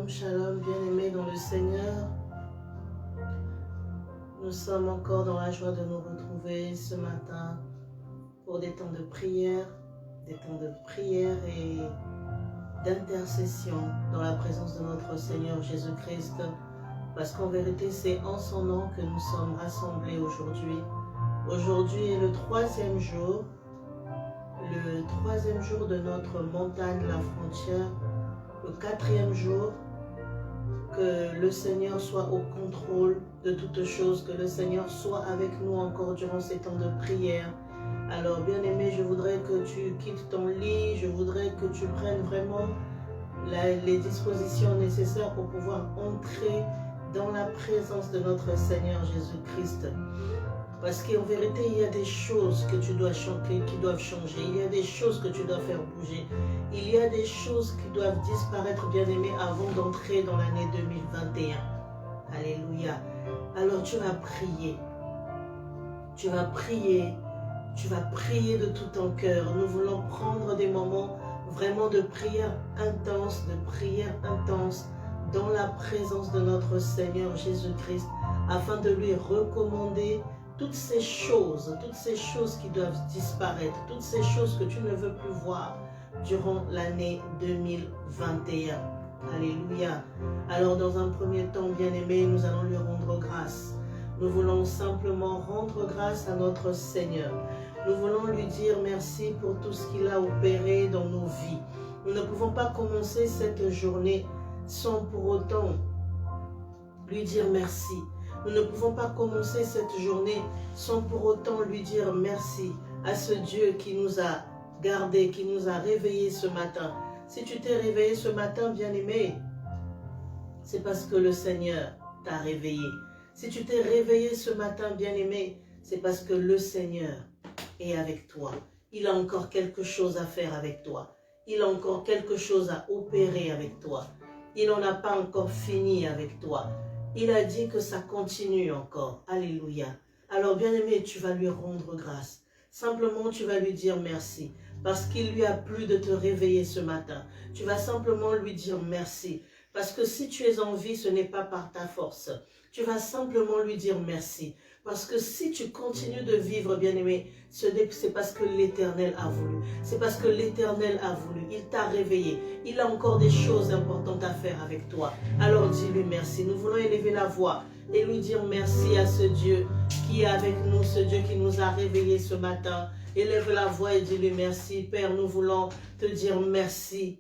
Shalom, shalom, bien-aimés dans le Seigneur. Nous sommes encore dans la joie de nous retrouver ce matin pour des temps de prière et d'intercession dans la présence de notre Seigneur Jésus-Christ. Parce qu'en vérité, c'est en son nom que nous sommes rassemblés aujourd'hui. Aujourd'hui est le troisième jour de notre montagne, la frontière. Le quatrième jour, que le Seigneur soit au contrôle de toutes choses, que le Seigneur soit avec nous encore durant ces temps de prière. Alors, bien-aimé, je voudrais que tu quittes ton lit, je voudrais que tu prennes vraiment les dispositions nécessaires pour pouvoir entrer dans la présence de notre Seigneur Jésus-Christ. Parce qu'en vérité, il y a des choses que tu dois changer, qui doivent changer. Il y a des choses que tu dois faire bouger. Il y a des choses qui doivent disparaître, bien-aimé, avant d'entrer dans l'année 2021. Alléluia. Alors tu vas prier. Tu vas prier. Tu vas prier de tout ton cœur. Nous voulons prendre des moments vraiment de prière intense, dans la présence de notre Seigneur Jésus-Christ, afin de lui recommander toutes ces choses qui doivent disparaître, toutes ces choses que tu ne veux plus voir durant l'année 2021. Alléluia. Alors dans un premier temps, bien-aimé, nous allons lui rendre grâce. Nous voulons simplement rendre grâce à notre Seigneur. Nous voulons lui dire merci pour tout ce qu'il a opéré dans nos vies. Nous ne pouvons pas commencer cette journée sans pour autant lui dire merci. Nous ne pouvons pas commencer cette journée sans pour autant lui dire merci à ce Dieu qui nous a gardés, qui nous a réveillés ce matin. Si tu t'es réveillé ce matin, bien-aimé, c'est parce que le Seigneur t'a réveillé. Si tu t'es réveillé ce matin, bien-aimé, c'est parce que le Seigneur est avec toi. Il a encore quelque chose à faire avec toi. Il a encore quelque chose à opérer avec toi. Il n'en a pas encore fini avec toi. Il a dit que ça continue encore. Alléluia. Alors, bien-aimé, tu vas lui rendre grâce. Simplement, tu vas lui dire merci. Parce qu'il lui a plu de te réveiller ce matin. Tu vas simplement lui dire merci. Parce que si tu es en vie, ce n'est pas par ta force. Tu vas simplement lui dire merci. Parce que si tu continues de vivre, bien-aimé, c'est parce que l'Éternel a voulu. C'est parce que l'Éternel a voulu. Il t'a réveillé. Il a encore des choses importantes à faire avec toi. Alors dis-lui merci. Nous voulons élever la voix et lui dire merci à ce Dieu qui est avec nous, ce Dieu qui nous a réveillés ce matin. Élève la voix et dis-lui merci. Père, nous voulons te dire merci.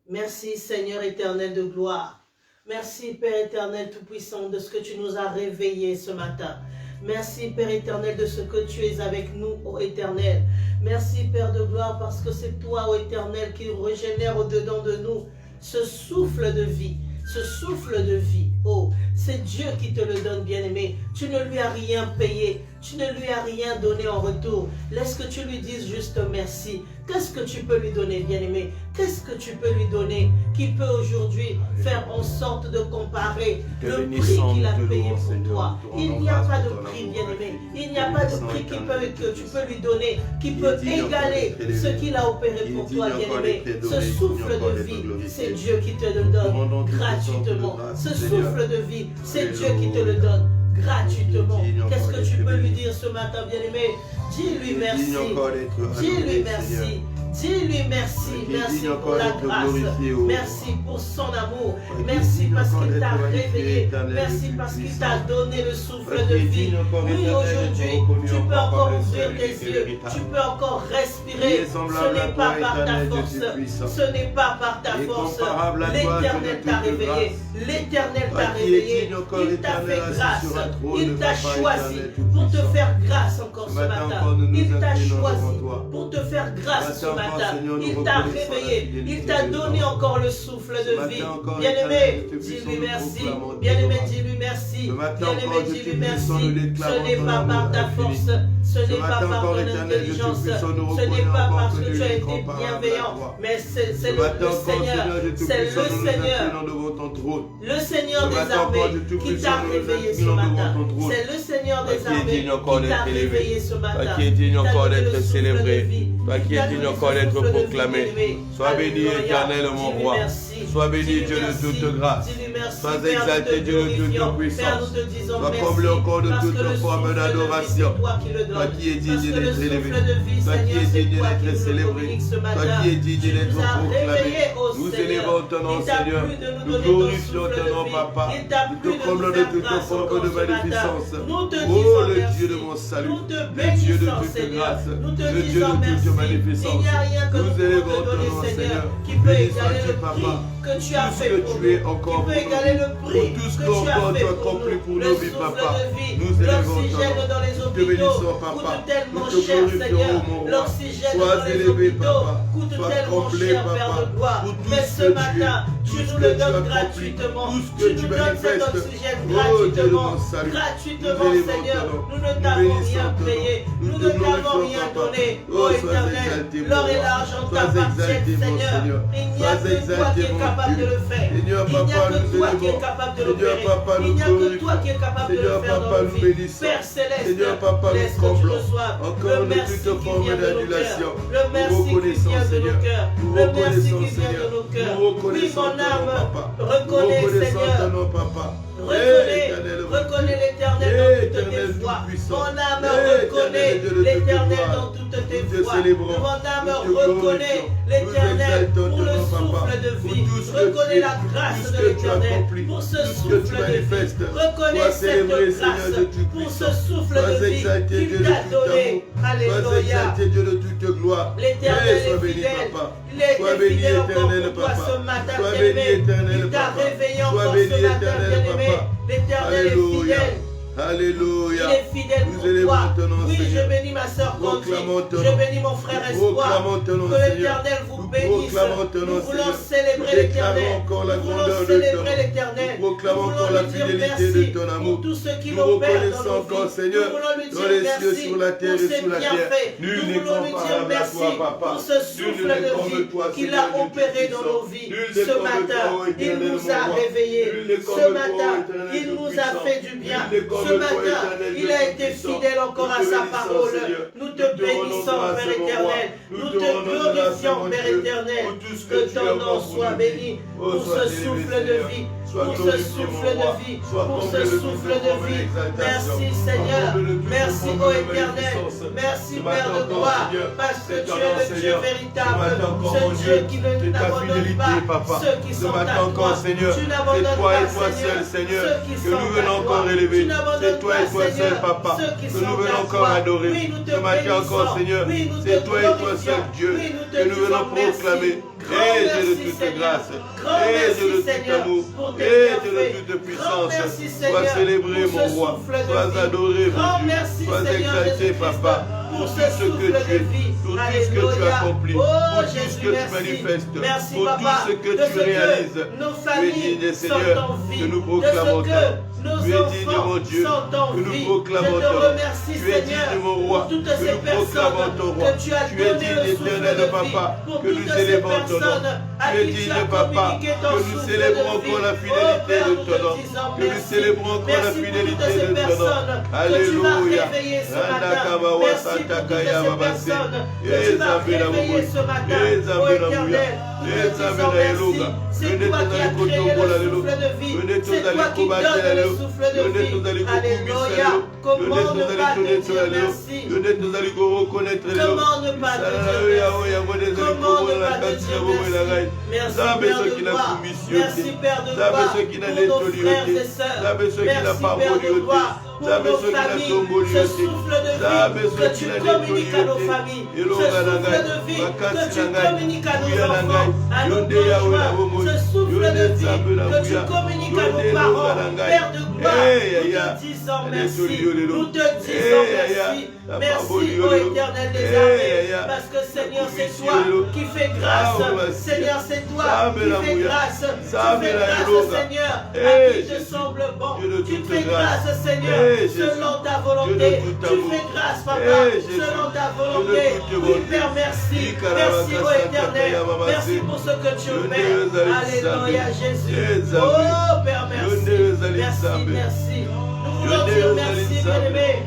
Merci Seigneur éternel de gloire. Merci Père éternel tout-puissant de ce que tu nous as réveillés ce matin. Merci Père éternel de ce que tu es avec nous, ô éternel. Merci Père de gloire parce que c'est toi, ô éternel, qui régénère au-dedans de nous ce souffle de vie. Ce souffle de vie, oh, c'est Dieu qui te le donne, bien-aimé. Tu ne lui as rien payé, tu ne lui as rien donné en retour. Laisse que tu lui dises juste merci. Qu'est-ce que tu peux lui donner, bien-aimé? Qu'est-ce que tu peux lui donner qui peut aujourd'hui faire en sorte de comparer le prix qu'il a payé pour toi? Il n'y a pas de prix, bien-aimé. Il n'y a pas de prix que tu peux lui donner qui peut égaler ce qu'il a opéré pour toi, bien-aimé. Ce souffle de vie, c'est Dieu qui te le donne gratuitement. Ce souffle de vie, c'est Dieu qui te le donne gratuitement. Qu'est-ce que tu peux lui dire ce matin, bien-aimé? Dis-lui merci. Dis-lui merci. Dis-lui merci. Merci pour la grâce. Merci pour son amour. Merci parce qu'il t'a réveillé. Merci parce qu'il t'a donné le souffle de vie. Oui, aujourd'hui, tu peux encore ouvrir tes yeux. Tu peux encore respirer. Ce n'est pas par ta force. Ce n'est pas par ta force. L'Éternel t'a réveillé. L'Éternel t'a réveillé. Il t'a fait grâce. Il t'a choisi pour te faire grâce encore ce matin. Il t'a choisi pour te faire grâce ce matin. Il t'a réveillé. Il t'a donné encore le souffle de vie. Bien-aimé, dis-lui merci. Bien-aimé, dis-lui merci. Bien-aimé, dis-lui merci. Ce n'est pas par ta force. Ce n'est pas par ton intelligence. Ce n'est pas parce que tu as été bienveillant. Mais c'est le Seigneur. C'est le Seigneur. Le Seigneur des armées qui t'a réveillé ce matin. C'est le Seigneur des armées qui t'a réveillé ce matin. Toi qui es digne encore d'être célébré. Toi qui es digne encore d'être proclamé. Sois béni, éternel, mon roi. Sois béni, Dieu de toute grâce. Sois exalté, Dieu de toute puissance. Sois comblé encore de toute forme d'adoration. Toi qui es digne d'être élevé. Toi qui es digne d'être célébré. Toi qui es digne d'être proclamé. Nous élevons ton nom, Seigneur. Nous glorifions ton nom, Papa. Nous te comblons de toute forme de magnificence. Oh, le Dieu de mon salut. Le Dieu de toute grâce. Le Dieu de toute magnificence. Nous élevons ton nom, Seigneur. Béni sois-tu, Papa. Que tu as fait pour tu es encore qui peut égaler le prix pour tout ce que qu'on tu as fait accompli pour le nos vies, souffle Papa. de vie, Nous élevons ton l'oxygène nom. dans les Nous te hôpitaux bénissons, Papa. coûte tellement Nous te cher, Seigneur. glorifions, mon roi. L'oxygène dans Sois les élevé, hôpitaux Papa. coûte Sois tellement complet, cher, Père Papa. de gloire. Pour tout Mais ce ce que matin, tu tu es, nous tout le ce que tu donnes accomplis, gratuitement. tout ce que Tu tu nous donnes cet manifestes. oxygène Oh, Dieu de gratuitement. mon salut. Gratuitement, Nous élevons Seigneur. ton nom. Nous ne Nous t'avons bénissons rien ton nom. payé. Nous Nous te ne t'avons glorifions, rien Papa. donné. Oh, Ô sois Éternel, exalté, mon l'or et roi. l'argent Sois t'appartiennent, exalté, mon Seigneur. Seigneur. Il n'y a Sois que toi exalté, qui es mon capable de Dieu. le faire. Seigneur, Il n'y a Papa, que nous toi qui es élevons. capable de Seigneur, l'opérer. Papa, Il nous n'y a que glorifions. toi qui es capable de Seigneur, le faire Papa, dans nos nous vies. bénissons. Père céleste, Seigneur, Papa, nous laisse que tu comblons. reçoives Encore le de merci toute qui forme vient de nos d'annulation. cœurs. Le Nous merci qui reconnaissons, vient de Seigneur. nos cœurs. Nous Le merci reconnaissons, qui vient Seigneur. de nos cœurs. Nous Oui, reconnaissons mon ton nom, âme, Papa. Nous reconnais, reconnaissons Seigneur. ton nom, Papa. Reconnais l'Éternel dans toutes tes voies. Mon âme reconnaît l'Éternel dans toutes tes voies. Mon âme reconnaît l'Éternel pour le souffle de vie. Reconnais la grâce de l'Éternel pour ce souffle de vie. Reconnais cette grâce pour ce souffle de vie qu'il t'a donné. Alléluia. Dieu de toute gloire. L'Éternel Sois est béni, fidèle. Papa. Il est Sois béni, fidèle encore éternel, pour toi Papa. ce matin, Sois béni, bien-aimé. éternel, Il t'a Papa. réveillé Sois encore béni, ce matin, éternel, bien-aimé. Papa. L'Éternel est Alléluia. fidèle. Alléluia. Il est fidèle Nous pour élevons toi. ton nom, Oui, Seigneur. je bénis ma soeur Candy. Proclamons ton Je nom. bénis mon frère Nous Espoir. proclamons ton nom, Que Seigneur. l'Éternel vous Nous bénisse. proclamons ton nom, Nous voulons Seigneur. célébrer Nous l'Éternel. déclarons encore la Nous voulons grandeur de ton célébrer nom. l'Éternel. Nous proclamons Nous voulons encore la lui dire fidélité merci de ton amour. pour tout ce qu'il Nous opère dans reconnaissons nos encore, vies. Seigneur, Nous voulons lui dans dire les cieux, merci sur la terre pour et ses sous la terre. bienfaits. Nul Nous n'est voulons lui dire comparable à merci toi, Papa. pour ce souffle Nul n'est de comme vie toi, qu'il Seigneur a Dieu opéré dans Tout-Puissant. nos vies. Nul n'est Ce comme matin, toi, il éternel, nous mon a roi. réveillés. Nul n'est comme Ce toi, matin, éternel, il nous a tout-puissant. fait du bien. Nul n'est comme Ce toi, matin, éternel, il a été tout-puissant. fidèle encore à Nous te sa bénissons, parole. Seigneur. Nous te Nous te rendons bénissons, grâce, Père mon roi. éternel. Nous Nous te te rendons grâce, glorifions, mon Père Dieu, éternel. pour tout ce que Que tu ton as nom fait pour soit nous. béni Oh, pour sois ce élevé, souffle de Seigneur. vie. Sois Pour ce glorifié, souffle mon de roi. vie. Sois Pour comblé ce de souffle toute de forme vie. d'exaltation. Merci Seigneur. Sois comblé de toute Merci forme ô de éternel. magnificence. Merci Ce Père matin de encore, gloire. Seigneur, Parce que c'est tu ton es nom, le Dieu Seigneur. Ce véritable. matin encore, mon Ce Dieu, Dieu qui ne c'est ta n'abandonne fidélité, pas Papa. ceux qui Ce sont matin à toi. encore, Seigneur, Tu c'est n'abandonnes toi et pas, toi seul, Seigneur, ceux qui que sont nous à venons toi. encore élever. Tu n'abandonnes C'est toi et pas, toi seul, Seigneur, Papa, ceux qui que sont nous à venons encore toi. adorer. Oui, nous te Ce matin encore, bénissons. Seigneur, Oui, nous te c'est toi et toi glorifions. seul, Dieu, Oui, nous te que nous venons disons merci. proclamer. Grand Et Dieu de merci, toute Seigneur. grâce, Grand et merci, Dieu de tout Seigneur, amour, pour tes et Dieu de bienfaits. toute Grand puissance. merci, Sois Seigneur, célébré, pour mon ce roi. souffle de Sois vie. adoré, mon Grand Dieu. merci, Sois Seigneur exalté, Jésus-Christ, Papa, pour pour ce tout ce que souffle tu de es, vie. pour tout ce que tu Alléluia. accomplis, Oh, pour tout ce Jésus, que tu merci. manifestes, Merci, pour Papa, tout ce que de tu réalises. nos Tu es familles digne, sont Seigneur, en vie. que nous De proclamons ce ton nom. que nos Tu es digne, enfants mon Dieu, sont en que nous vie. proclamons Je te ton nom. remercie, Tu es Seigneur, digne, mon roi, pour toutes que ces nous proclamons personnes ton roi. que tu as Tu es donné digne, le souffle éternel de vie. Papa, Pour que toutes nous ces célébrons ton nom. personnes à Tu es qui tu digne, as Papa, communiqué ton que nous souffle célébrons de vie. encore la Oh, fidélité Père, de nous ton te nom. disons Que nous merci. célébrons encore la Merci pour toutes fidélité ces de ton nom. personnes que tu vas Alléluia. réveiller ce Randa matin. Kamawa Merci Santa pour toutes Kaya ces Babase. personnes que tu vas réveiller ce matin. Oh Éternel, nous te disons merci. C'est toi qui as créé le souffle de vie. C'est toi qui donnes le souffle de vie. Alléluia. Comment ne pas te dire merci? Comment ne pas te dire merci? Comment ne pas te dire merci? Merci Père de gloire. Merci Père de gloire pour nos frères et sœurs. Merci Père de gloire pour nos familles. Ce souffle de vie que tu communiques à nos familles. Ce souffle de vie que tu communiques à nos enfants, à nos conjoints. Ce souffle de vie que tu communiques à nos parents. Père de gloire, nous te disons merci. Nous te disons merci. Merci ô Éternel des armées. Parce que Seigneur, c'est toi qui fais grâce. Seigneur, c'est toi qui fais grâce. Tu fais grâce, Seigneur, à qui te semble bon. Tu fais grâce, Seigneur, selon ta volonté. Tu fais grâce, Papa, selon ta volonté. Oui, Père, merci. Merci ô Éternel. Merci pour ce que tu opères. Alléluia, Jésus. Oh, Père, merci. Merci, merci. Nous voulons dire merci, bien-aimé.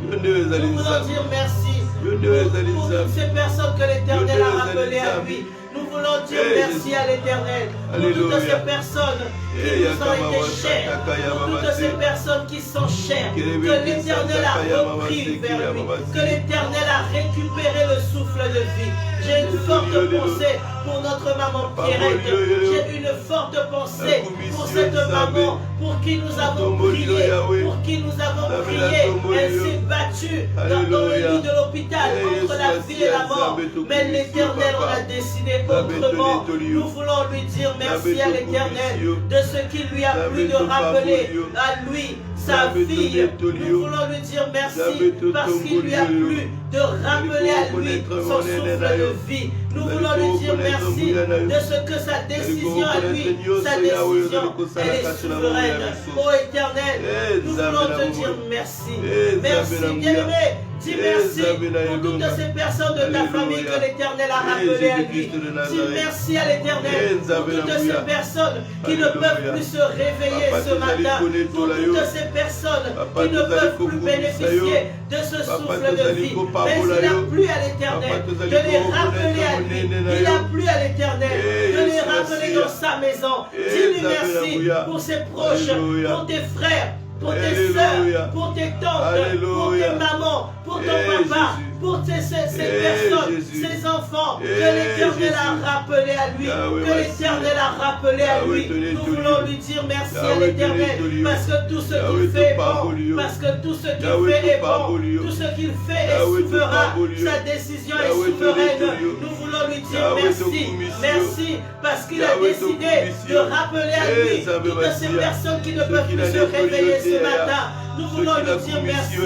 Nous voulons dire merci pour toutes ces personnes que l'Éternel a rappelées à lui. Nous voulons voulons dire merci à l'Éternel pour toutes ces personnes qui nous ont été chères, pour toutes ces personnes qui sont chères, que l'Éternel a repris vers lui, que l'Éternel a récupéré le souffle de vie. J'ai une forte pensée pour notre maman Pierrette. J'ai une forte pensée pour cette maman pour qui nous avons prié, pour qui nous avons prié. Elle s'est battue dans le lit de l'hôpital entre la vie et la mort. Mais l'Éternel en a décidé autrement. Nous voulons lui dire merci à l'Éternel de ce qu'il lui a plu de rappeler à lui sa fille. Nous voulons lui dire merci parce qu'il lui a plu de rappeler à lui son souffle de vie. Nous voulons lui dire merci de ce que sa décision à lui, sa décision, elle est souveraine. Ô Éternel, nous voulons te dire merci. Merci, bien-aimé. Dis merci pour toutes ces personnes de ta famille que l'Éternel a rappelées à lui. Dis merci à l'Éternel pour toutes ces personnes qui ne peuvent plus se réveiller ce matin. Pour toutes ces personnes qui ne peuvent plus bénéficier de ce souffle de vie. Mais il a plu à l'Éternel de les rappeler à lui. Il a plu à l'Éternel de les rappeler dans sa maison. Dis-lui merci pour ses proches, pour tes frères, pour tes soeurs, pour tes tantes, pour tes mamans, pour ton papa, pour ces personnes, ces enfants, que l'Éternel a rappelé à lui, que l'Éternel a rappelé à lui. Nous voulons lui dire merci à l'Éternel, parce que tout ce qu'il fait est bon, parce que tout ce qu'il fait est bon, tout ce qu'il fait est souverain, sa décision est souveraine. Nous voulons lui dire merci, merci, parce qu'il a décidé de rappeler à lui toutes ces personnes qui ne peuvent plus se réveiller ce matin. Nous voulons lui dire merci, nous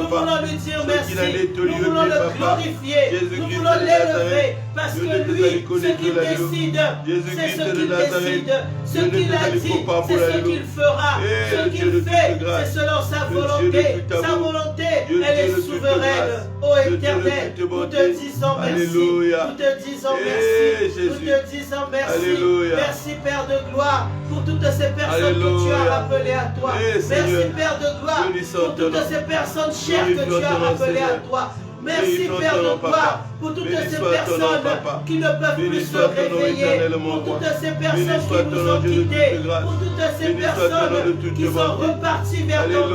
voulons lui dire merci, nous voulons le glorifier, nous voulons l'élever, parce que lui, ce qu'il décide, c'est ce qu'il décide, ce qu'il a dit, c'est ce qu'il fera, ce qu'il fait, c'est selon sa volonté, elle est souveraine. Ô Éternel, nous te disons merci, nous te disons merci, nous te disons merci, merci Père de gloire, pour toutes ces personnes que tu as rappelées à toi, merci Père de gloire, pour toutes ces personnes chères que tu as rappelées à toi. Merci Père de gloire pour toutes ces personnes qui ne peuvent plus se réveiller, pour toutes ces personnes qui nous ont quittés, pour toutes ces personnes qui sont reparties vers ton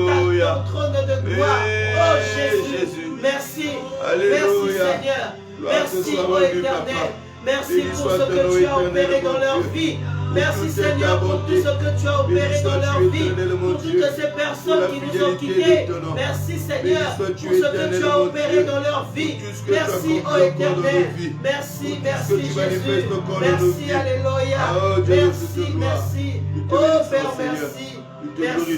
trône de gloire. Oh Jésus, merci, merci Seigneur, merci ô Éternel, merci pour ce que tu as opéré dans leur vie. Merci Seigneur pour tout ce que tu as opéré dans leur vie, pour toutes ces personnes qui nous ont quittés. Merci Seigneur pour ce que tu as opéré dans leur vie. Merci ô Éternel. Merci, merci Jésus. Merci, alléluia. Merci, merci. Oh Père, merci. Merci.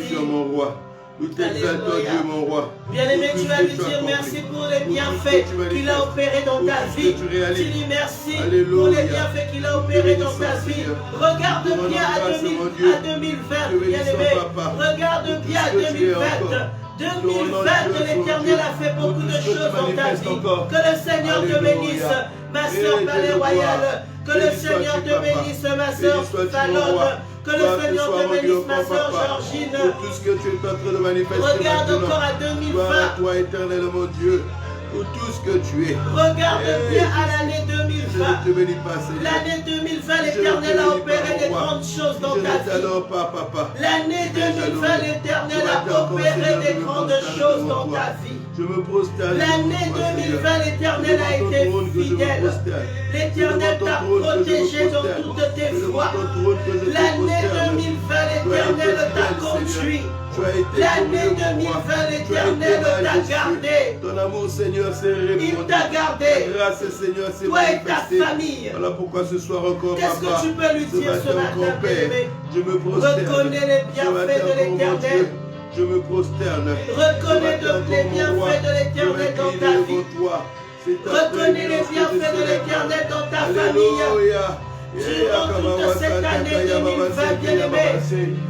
Nous t'exaltons Dieu mon roi. Bien-aimé, tu vas lui dire merci pour les bienfaits qu'il a opérés dans ta vie. Dis-lui merci pour les bienfaits qu'il a opérés dans ta vie. Regarde bien à 2020, bien-aimé. Regarde bien à 2020. 2020, l'Éternel a fait beaucoup de choses dans ta vie. Que le Seigneur te bénisse, ma soeur Palais Royale. Que le Seigneur te bénisse, ma soeur Fallonne. Que le Seigneur te bénisse, ma soeur Georgine. Pour tout ce que tu es en train de manifester. Regarde encore à 2020. Gloire à toi, éternel mon Dieu, pour tout ce que tu es. Regarde bien à l'année 2020. Je ne te bénis pas, Seigneur. L'année 2020, l'Éternel a opéré des grandes choses dans ta vie. L'année 2020, l'Éternel a opéré des grandes choses dans ta vie. Je me prosterne. L'année 2020, l'Éternel a été fidèle. L'Éternel t'a protégé dans toutes tes voies. L'année 2020, l'Éternel t'a conduit. L'année 2020, l'Éternel t'a gardé. Ton amour, Seigneur, s'est répandu. Il t'a gardé. Ta grâce, Seigneur, s'est toi et ta manifestée. famille. Voilà pourquoi ce soir encore, qu'est-ce que tu peux lui dire ce matin, bien-aimé? Je me prosterne. Reconnais les bienfaits de l'Éternel. Je me prosterne. Reconnais les bienfaits de l'Éternel dans ta vie. Reconnais les bienfaits de l'Éternel dans ta famille. Durant toute cette année 2020, bien-aimé,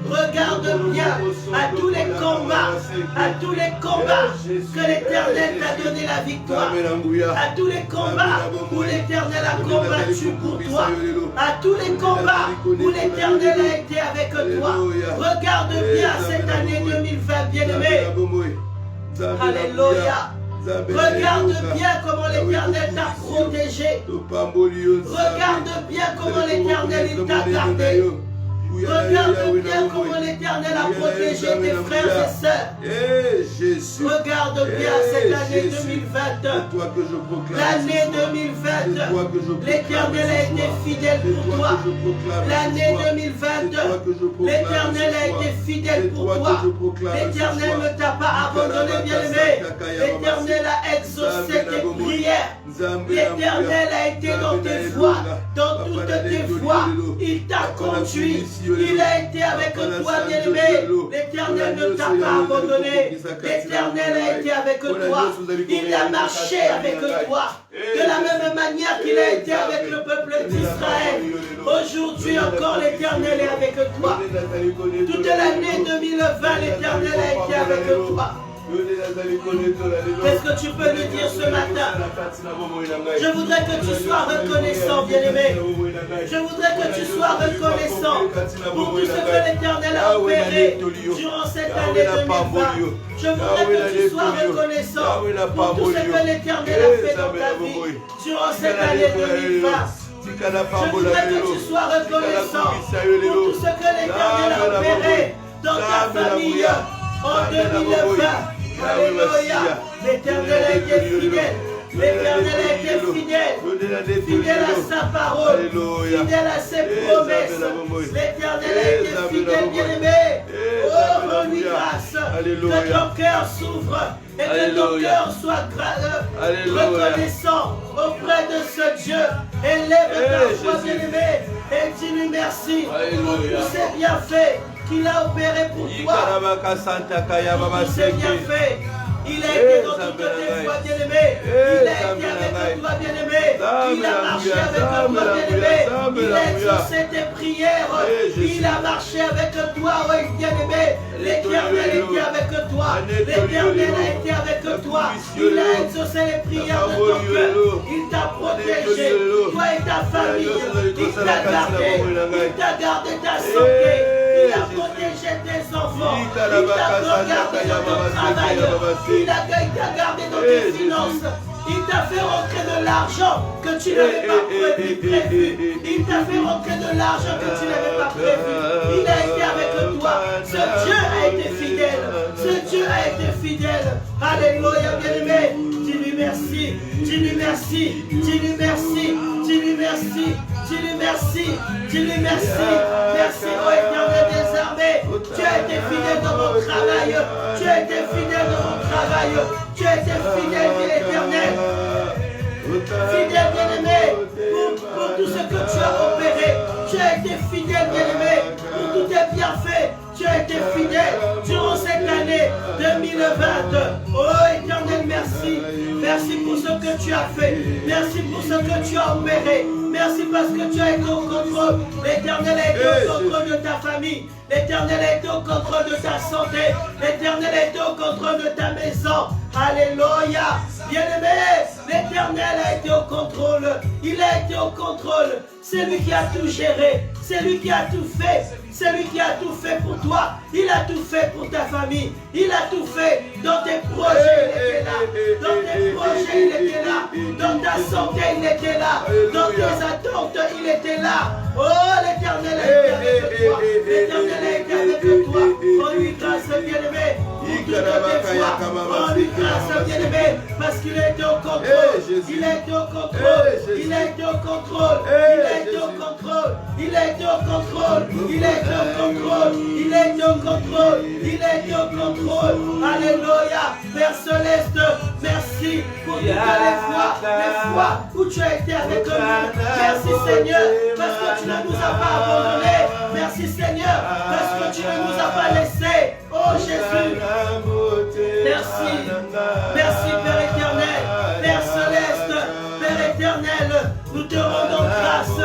regarde bien à tous les combats que l'Éternel t'a donné la victoire, à tous les combats où l'Éternel a combattu pour toi, à tous les combats où l'Éternel a été avec toi. Regarde bien cette année 2020, bien-aimé. Alléluia. Regarde bien comment l'Éternel t'a protégé. Regarde bien comment l'Éternel t'a gardé. Regarde bien comment l'Éternel a protégé tes frères et sœurs. Regarde bien cette année 2020. L'année 2020, l'Éternel a été fidèle pour toi. L'année 2020, l'Éternel a été fidèle pour toi. L'Éternel ne t'a pas abandonné, bien-aimé. L'Éternel a exaucé tes prières. L'Éternel a été dans tes voies, dans toutes tes voies. Il t'a conduit. Il a été avec toi, bien-aimé. L'Éternel ne t'a pas abandonné. L'Éternel a été avec toi. Il a marché avec toi. De la même manière qu'il a été avec le peuple d'Israël. Aujourd'hui encore, l'Éternel est avec toi. Toute l'année 2020, l'Éternel a été avec toi. Qu'est-ce que tu peux lui dire ce matin? Je voudrais que tu sois reconnaissant, bien-aimé. Je voudrais que tu sois reconnaissant pour tout ce que l'Éternel a opéré durant cette année 2020. Je voudrais que tu sois reconnaissant pour tout ce que l'Éternel a fait dans ta vie durant cette année 2020. Je voudrais que tu sois reconnaissant pour tout ce que l'Éternel a opéré dans ta famille en 2020. Alléluia. L'Éternel a été fidèle. L'Éternel a été fidèle. Fidèle à sa parole. Fidèle à ses promesses. L'Éternel a été fidèle, bien-aimé. Oh, rends-lui grâce. Que ton cœur s'ouvre et que ton cœur soit reconnaissant auprès de ce Dieu. Élève ta voix, bien-aimé, et dis-lui merci pour tous ses bienfaits qu'il a opéré pour toi. Tous ses bienfaits. Il a été dans toutes tes voies, bien-aimé. Il a été avec toi, bien-aimé. Il a marché avec toi, bien-aimé. Il a exaucé tes prières. Il a marché avec toi, oui, bien-aimé. L'Éternel était avec toi. L'Éternel a été avec toi. Il a exaucé les prières de ton cœur. Il t'a protégé, toi et ta famille. Il t'a gardé ta santé. Il a protégé tes enfants. Il t'a gardé dans ton travail. Il t'a gardé dans tes finances. Il t'a fait rentrer de l'argent que tu n'avais pas prévu. Il t'a fait rentrer de l'argent que tu n'avais pas prévu. Il a été avec toi. Ce Dieu a été fidèle. Ce Dieu a été fidèle. Alléluia, bien-aimé. Dis-lui merci. Dis-lui merci. Dis-lui merci. Dis-lui merci. Dis-lui merci. Dis-lui merci. Merci, ô Éternel des armées. Tu as été fidèle dans mon travail. Tu as été fidèle dans mon travail. Tu as été fidèle, Éternel. Fidèle, bien-aimé, pour tout ce que tu as opéré. Tu as été fidèle, bien-aimé, pour tous tes bienfaits. Tu as été fidèle durant cette année 2020. Oh Éternel, merci. Merci pour ce que tu as fait. Merci pour ce que tu as opéré. Merci parce que tu as été au contrôle. L'Éternel a été au contrôle de ta famille. L'Éternel a été au contrôle de ta santé. L'Éternel a été au contrôle de ta maison. Alléluia. Bien-aimé, l'Éternel a été au contrôle. Il a été au contrôle. C'est lui qui a tout géré. C'est lui qui a tout fait. C'est lui qui a tout fait pour toi. Il a tout fait pour ta famille. Il a tout fait dans tes projets. Il était là. Dans tes projets, il était là. Dans ta santé, il était là. Dans tes attentes, il était là. Oh, l'Éternel a été avec toi. L'Éternel a été avec toi. Oh, lui grâce, bien-aimé. Oh, lui grâce, bien-aimé. Parce qu'il a été au contrôle. Il a été au contrôle. Il a été au contrôle. Il a été au contrôle. Il a été au contrôle. Il a été au contrôle. Il a été au contrôle. Il a été au contrôle. Alléluia. Père Céleste, merci pour toutes les fois où tu as été avec nous. Merci Seigneur, parce que tu ne nous as pas abandonnés. Merci Seigneur, parce que tu ne nous as pas laissés. Oh Jésus. Merci. Merci Père éternel. Père Céleste, Père éternel, nous te rendons grâce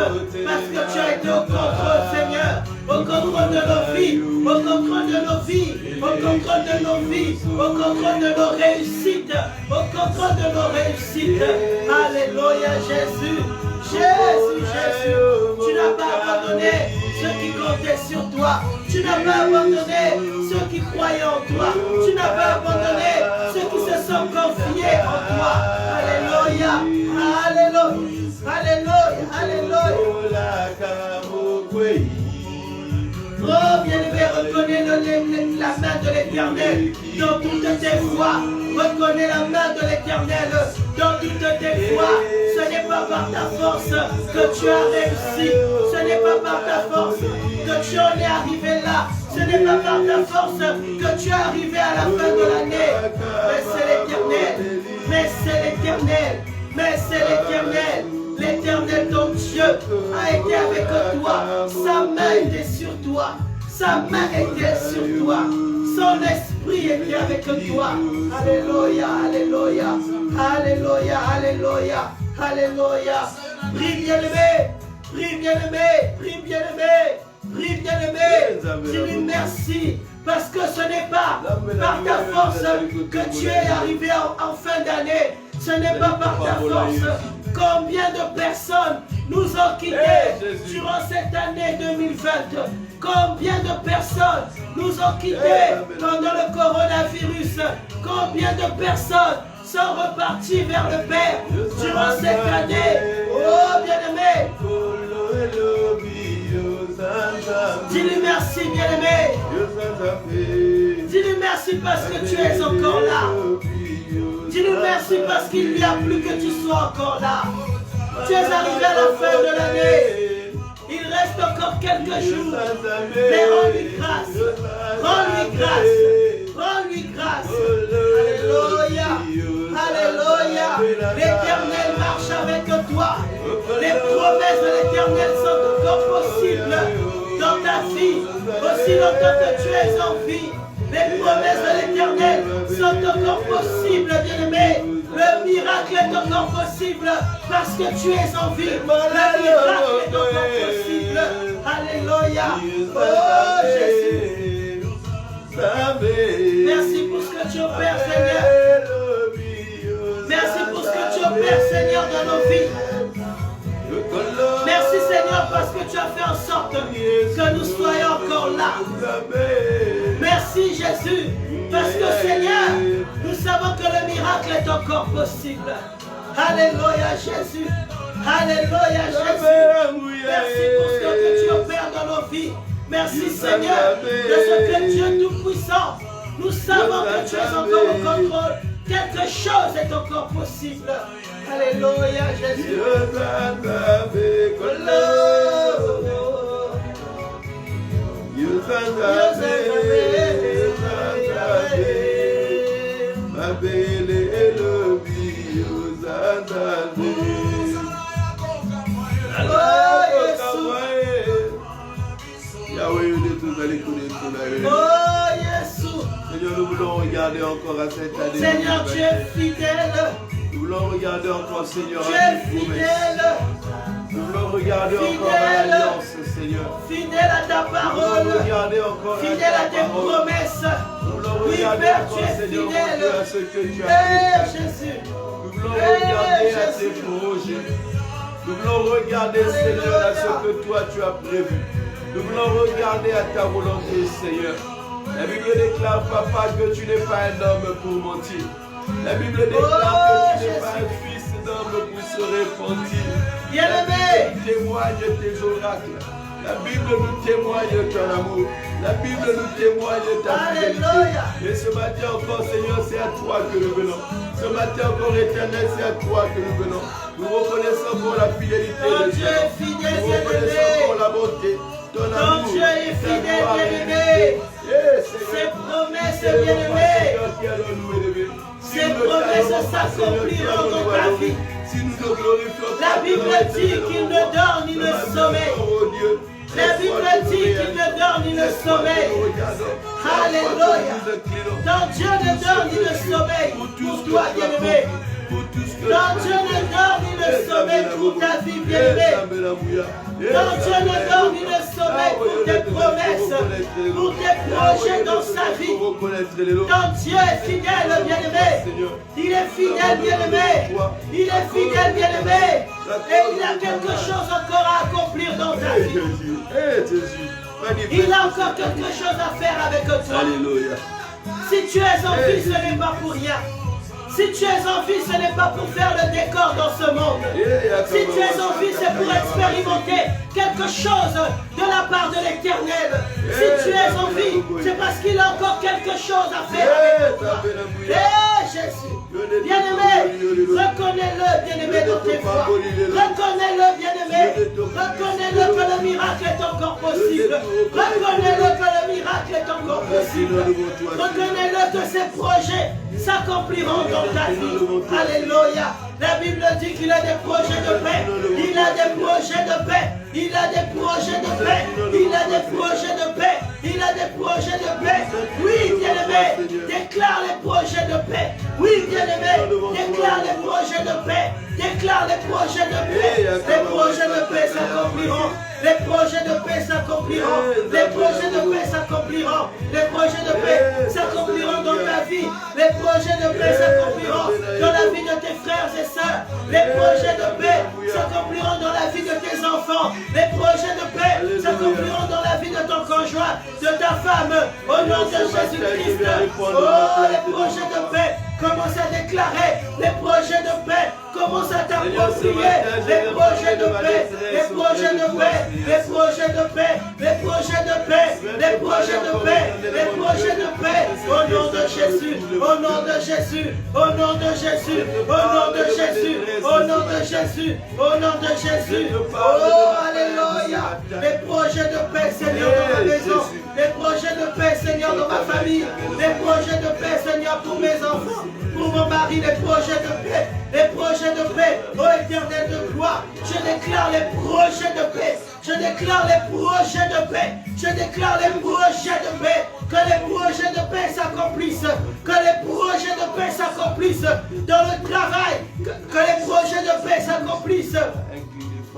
parce que tu as été au contrôle, Seigneur. Au contrôle de nos vies, au contrôle de nos vies, au contrôle de nos vies, au contrôle de nos réussites, au contrôle de nos réussites. Alléluia Jésus. Jésus, Jésus, tu n'as pas abandonné ceux qui comptaient sur toi. Tu n'as pas abandonné ceux qui croyaient en toi. Tu n'as pas abandonné ceux qui se sont confiés en Reconnais la main de l'Éternel dans toutes tes voies. Reconnais la main de l'Éternel dans toutes tes voies. Ce n'est pas par ta force que tu as réussi. Ce n'est pas par ta force que tu en es arrivé là. Ce n'est pas par ta force que tu es arrivé à la fin de l'année. Mais c'est l'Éternel. Mais c'est l'Éternel. Mais c'est l'Éternel. L'Éternel, ton Dieu, a été avec toi. Sa main était sur toi. Sa main était sur toi. Son esprit était avec toi. Alléluia, alléluia, alléluia, alléluia, alléluia. Prie bien-aimé, prie bien-aimé, prie bien-aimé, prie bien-aimé. Dis-lui merci. Parce que ce n'est pas par ta force que tu es arrivé en fin d'année. Ce n'est pas par ta force. Combien de personnes nous ont quittés durant cette année 2020? Combien de personnes nous ont quittés pendant le coronavirus? Combien de personnes sont reparties vers le Père durant cette année? Oh bien-aimé, dis-lui merci bien-aimé. Dis-lui merci parce que tu es encore là. Dis-lui merci parce qu'il n'y a plus que tu sois encore là. Tu es arrivé à la fin de l'année. Il reste encore quelques jours. Mais rends-lui grâce. Rends-lui grâce. Rends-lui grâce. Alléluia. Alléluia. L'Éternel marche avec toi. Les promesses de l'Éternel sont encore possibles dans ta vie. Aussi longtemps que tu es en vie. Les promesses de l'Éternel sont encore possibles, bien-aimé. Le miracle est encore possible parce que tu es en vie. Le miracle est encore possible. Alléluia. Oh Jésus. Merci pour ce que tu opères, Seigneur. Merci pour ce que tu opères, Seigneur, dans nos vies. Merci Seigneur parce que tu as fait en sorte que nous soyons encore là. Merci Jésus parce que Seigneur, nous savons que le miracle est encore possible. Alléluia Jésus. Alléluia Jésus. Merci pour ce que tu opères dans nos vies. Merci Seigneur de ce que Dieu Tout-Puissant. Nous savons que tu es encore au contrôle. Quelque chose est encore possible. Alléluia Jésus. Seigneur, nous voulons regarder encore à cette année. Seigneur, tu es fidèle. Nous voulons regarder encore, Seigneur, tu à es tes fidèle. Nous voulons regarder encore à l'alliance, Seigneur. Fidèle à ta parole. Nous voulons regarder encore fidèle à tes promesses. Nous voulons Oui, regarder Père, encore, tu es Seigneur, fidèle. à ce que tu as fait. Jésus. Nous voulons regarder à tes projets. Nous voulons regarder, Seigneur, à ce que toi tu as prévu. Nous voulons regarder à ta volonté, Seigneur. La Bible déclare, papa, que tu n'es pas un homme pour mentir. La Bible déclare que tu n'es pas un fils d'homme pour se repentir. La Bible témoigne tes oracles. La Bible nous témoigne ton amour. La Bible nous témoigne ta fidélité. Et ce matin encore, Seigneur, c'est à toi que nous venons. Ce matin encore, Éternel, c'est à toi que nous venons. Nous reconnaissons pour la fidélité de Dieu. Nous reconnaissons pour la bonté. Ton amour. Dieu est fidèle, bien-aimé. Ses promesses, bien-aimé. Ces promesses s'accompliront dans ta vie. La Bible dit qu'il ne dort ni ne sommeille. La Bible dit qu'il ne dort ni ne sommeille. Alléluia. Ton Dieu ne dort ni ne sommeille pour toi, bien-aimé. Ton Dieu ne dort ni ne sommeille pour ta vie, bien-aimé. Ton Dieu ne dort ni ne sommeille pour tes promesses, pour tes projets dans sa vie. Ton Dieu est fidèle, bien-aimé. Il est fidèle, bien-aimé. Il est fidèle, bien-aimé. Et il a quelque chose encore à accomplir dans ta vie. Il a encore quelque chose à faire avec toi. Alléluia. Si tu es en vie, ce n'est pas pour rien. Si tu es en vie, ce n'est pas pour faire le décor dans ce monde. Si tu es en vie, c'est pour expérimenter quelque chose de la part de l'Éternel. Si tu es en vie, vie, c'est parce qu'il a encore quelque chose à faire avec toi. Jésus, bien-aimé, reconnais-le, bien-aimé, dans tes voies. Reconnais-le, bien-aimé. Reconnais-le que le miracle est encore possible. Reconnais-le que le miracle est encore possible. Reconnais-le que ces projets s'accompliront dans ta vie. Alléluia. La Bible dit qu'il a des projets de paix. Il a des projets de paix. Il a des projets de paix. Il a des projets de paix. Il a des projets de paix. Oui, bien-aimé, déclare les projets de paix. Oui, bien-aimé, déclare les projets de paix. Déclare les projets de paix. Les projets de paix s'accompliront. Les projets de paix s'accompliront. Les projets de paix s'accompliront. Les projets de paix s'accompliront dans ta vie. Les projets de paix s'accompliront dans la vie de tes frères et sœurs. Les projets de paix s'accompliront dans la vie de tes enfants. Les projets de paix s'accompliront dans la vie de ton conjoint, de ta femme. Au nom de Jésus-Christ. Oh, les projets de paix. Commence à déclarer les projets de paix. Commence à t'approprier les projets de paix. Les projets de paix. Les projets de paix. Les projets de paix. Les projets de paix. Les projets de paix. Au nom de Jésus. Au nom de Jésus. Au nom de Jésus. Au nom de Jésus. Au nom de Jésus. Au nom de Jésus. Oh, alléluia. Les projets de paix, Seigneur, dans ma maison. Les projets de paix, Seigneur, dans ma famille. Les projets de paix, Seigneur, pour mes enfants. Pour mon mari, les projets de paix. Les projets de paix, ô Éternel de gloire. Je déclare les projets de paix. Je déclare les projets de paix. Je déclare les projets de paix. Que les projets de paix s'accomplissent. Que les projets de paix s'accomplissent dans le travail. Que les projets de paix s'accomplissent.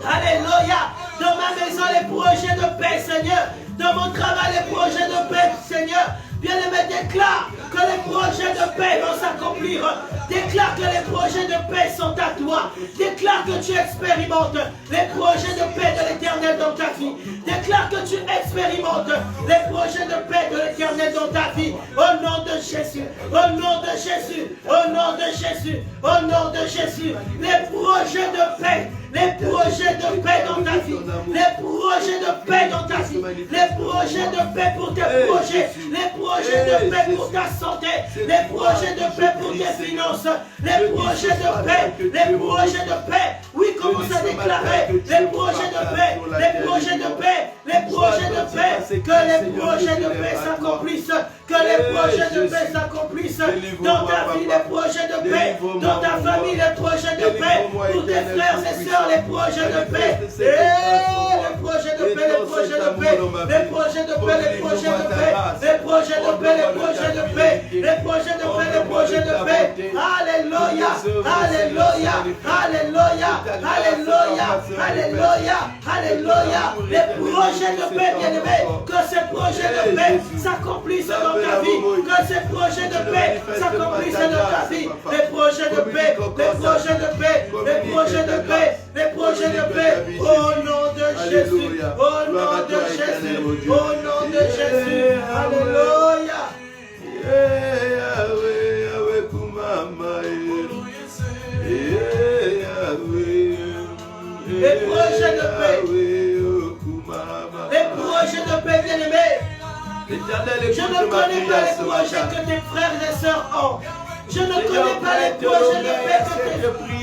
Alléluia. Dans ma maison, les projets de paix, Seigneur. Dans mon travail, les projets de paix, Seigneur. Bien-aimé, déclare que les projets de paix vont s'accomplir. Déclare que les projets de paix sont à toi. Déclare que tu expérimentes les projets de paix de l'Éternel dans ta vie. Déclare que tu expérimentes les projets de paix de l'Éternel dans ta vie. Au nom de Jésus. Au nom de Jésus. Au nom de Jésus. Au nom de Jésus. Les projets de paix. Les projets de paix dans ta vie. Les projets de paix dans ta vie. Les projets de paix pour tes projets. Les projets de paix pour ta santé. Les projets de paix pour tes finances. Les projets de paix. Les projets de paix. Oui, commence à déclarer les projets de paix. Les projets de paix. Les projets de paix. Que les projets de paix s'accomplissent. Que les projets de paix s'accomplissent dans ta vie. Les projets de paix. Dans ta famille, les projets de paix. Pour tes frères et sœurs. Les projets de paix, les projets de paix, les projets de paix, les projets de paix, les projets de paix, les projets de paix, les projets de paix, les projets de paix, les projets de paix. Alléluia, alléluia, alléluia, alléluia, alléluia, alléluia. Les projets de paix, bien-aimés, que ces projets de paix s'accomplissent dans ta vie, que ces projets de paix s'accomplissent dans ta vie. Les projets de paix, les projets de paix, les projets de paix. Les projets de paix, au nom de Jésus, au nom de Jésus, au nom de Jésus, alléluia. Les projets de paix, les projets de paix, bien-aimés. Je ne connais pas les projets que tes frères et sœurs ont. Je ne connais pas les projets de paix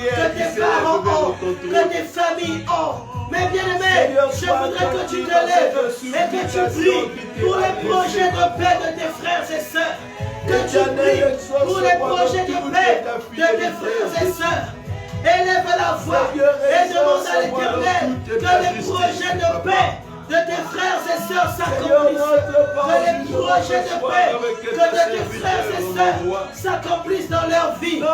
que tes parents ont, que tes familles ont. Mais bien aimé, je voudrais que tu te lèves et que tu pries pour les projets de paix de tes frères et sœurs. Que tu pries pour les projets de paix de tes frères et sœurs. Élève la voix et demande à l'Éternel que les projets de paix de tes frères et sœurs s'accomplissent. Que les projets de paix que de tes frères et sœurs s'accomplissent dans leur vie. Au